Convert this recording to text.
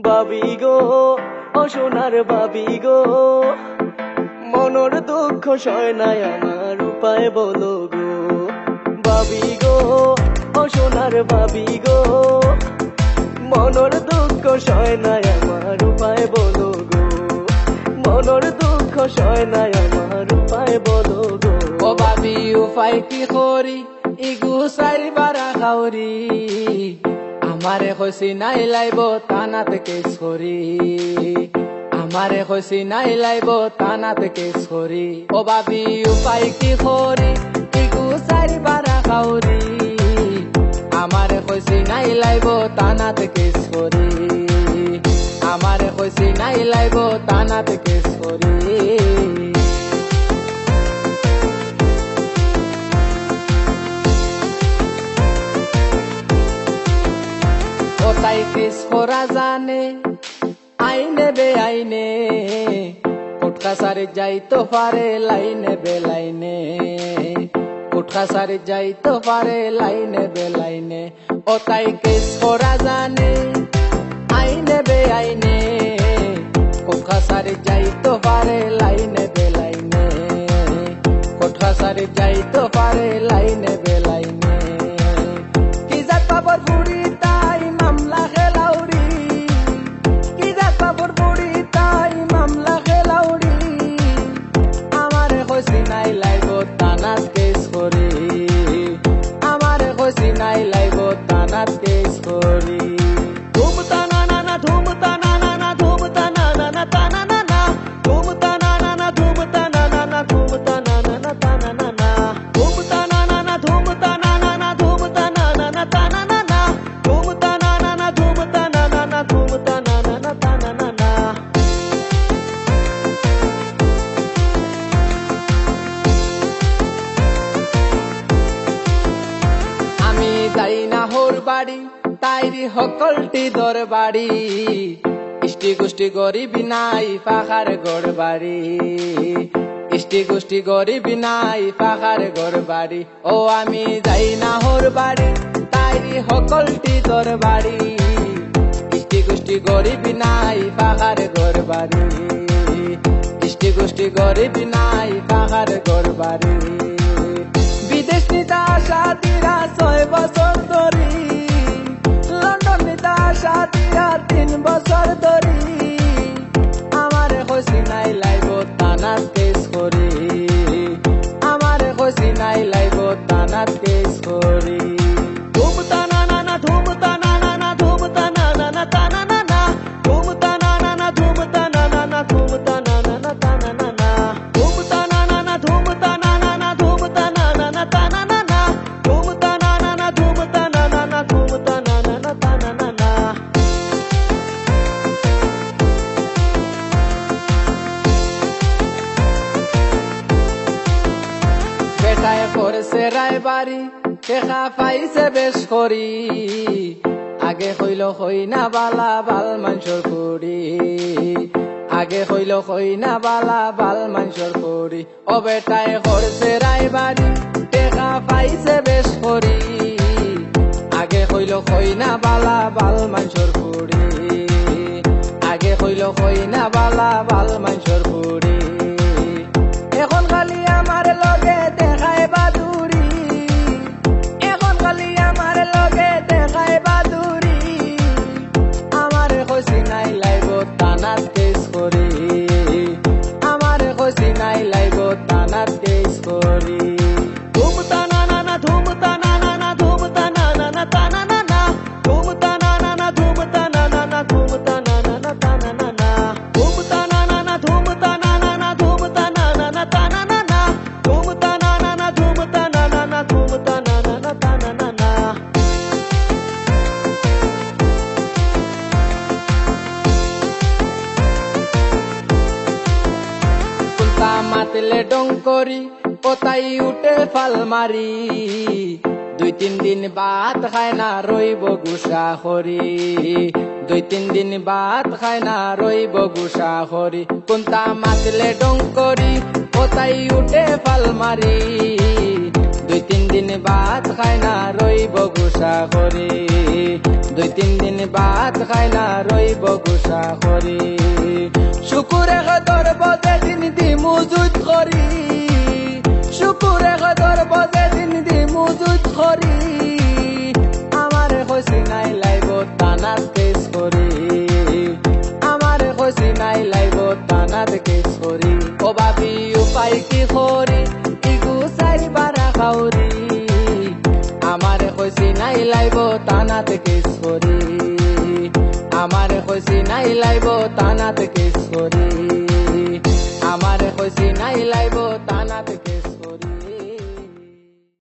বাবি গো ও সোনার বাবি গো, মনের দুঃখ সয় নাই আমার, উপায় বলো গো। বাবি গো ও সোনার বাবি গো, মনের দুঃখ সয় নাই আমার, উপায় বলো গো। মনের দুঃখ সয় নাই আমার, উপায় বলো গো। ও বাবি উপায় কি করি ইগু সারিবারা খাওরি, আমারে কইছি নাই লাইব তানাতে কেস করি, আমারে কইছি নাই লাইব তানাতে কেস করি। ও বাবি উপায় কি করি ইগু সারিবারা খাওরি, আমারে কইছি নাই লাইব তানাতে কেস করি, আমারে কইছি নাই লাইব তানাতে কেস করি। তাই কেস করা জানে আইনে বে আইনে, কোর্ট কাছারি যাইতো পারে লাইনে বে লাইনে, কোর্ট কাছারি যাইতো পারে লাইনে বে লাইনে। ও তাই কেস করা জানে আইনে বে আইনে, কোর্ট কাছারি যাইতো পারে লাইনে বে লাইনে, কোর্ট কাছারি যাইতো পারে লাইনে বে লাইনে। কি জাত বাবর বুড়ি তাই মামলা খেলাউরি, কি জাত বাবর বুড়ি তাই মামলা খেলাউরি, আমারে কইছি নাই লাইব তানাত কেস করি, আমারে কইছি নাই লাইব তানাত কেস করি। ধুম তানা নানা ধুম তানা নানা ধুম তানা নানা তানা নানা, ধুম তানা নানা ধুম তানা নানা ধুম তানা নানা তানা নানা, ধুম তানা নানা ধুম তানা নানা ধুম তানা নানা তানা নানা, ধুম তানা নানা ধুম তানা নানা ধুম তানা নানা তানা নানা। আমি যাই না হোর বাড়ি তাইরি সকলটি দর বাড়ি, ইষ্টি গোষ্ঠী গরিবি নাই পাখার গড় বাড়ি, ইষ্টি গোষ্ঠী গরিবি নাই পাখার গড় বাড়ি। ও আমি যাই না হোর বাড়ি তাইরি সকলটি দর বাড়ি, ইষ্টি গোষ্ঠী গরিবি নাই পাখার গড় বাড়ি, ইষ্টি গোষ্ঠী গরিবি নাই পাখার গড় বাড়ি। বিদেশ নিতা সাথীরা 6 বছর ধরি, লন্ডন নিতা সাথীরা 3 বছর ধরি, আমারে কইছি নাই লাইব তানাত কেস করি, আমারে কইছি নাই লাইব তানাত কেস করি। ধুম তানা নানা ধুম তানা নানা ধুম তানা নানা তানা নানা, ধুম তানা নানা ধুম তানা নানা ধুম তানা নানা তানা নানা, ধুম তানা নানা ধুম তানা নানা ধুম তানা নানা তানা নানা, ধুম তানা নানা ধুম তানা নানা ধুম তানা নানা তানা নানা। বেটায় করছে রায় বাড়ি দেখা পাইছে বেশ করি, আগে হইল হই না বালা বাল মানসর করি, আগে হইল হই না বালা বাল মানসর করি। ও বেটায় করছে রায় বাড়ি দেখা পাইছে বেশ করি, আগে হইল হই না বালা বাল মানসর করি, আগে হইল হই না বালা বাল মানসর করি। এখন খালি আমার লগে দেখায় বাদুরি, এখন খালি আমার লগে দেখায় বাদুরি, আমারে কইছি নাই লাইব তানাত কেস করি, আমারে কইছি নাই লাইব তানাত কেস করি। ধুম তানা নানা ধুম তানা নানা ধুম তানা নানা তানা নানা, ধুম তানা নানা ধুম তানা নানা ধুম তানা নানা তানা নানা, ধুম তানা নানা ধুম তানা নানা ধুম তানা নানা তানা নানা, ধুম তানা নানা ধুম তানা নানা ধুম তানা নানা তানা নানা। কুলতা মাতলে ডং করি কোথায় উঠে ফাল মারি, 2-3 দিন ভাত খায় না রইব গুসা করি, 2-3 দিন ভাত খায় না রইব গুসা করি। কোনটা মাতলে ডং করি কোথায় উঠে ফাল মারি, 2-3 দিন ভাত খায় না রইব গুসা করি, 2 2-3 দিন ভাত খাই না রইব গুসা করি শুকুরে খদর বদে দিন দি মুজুদ করি শুকুরে খদর বদে দিন দি মুজুদ করি আমারে কইছি নাই লাইব তানাত কেস করি আমারে কইছি নাই লাইব তানাত কেস করি ও ভাবি উপায় কি করি ইগু সাইবারা খাউরি আমারে কইছি নাই লাইব তানাত কেস করি আমারে কইছি নাই লাইব তানাত কেস করি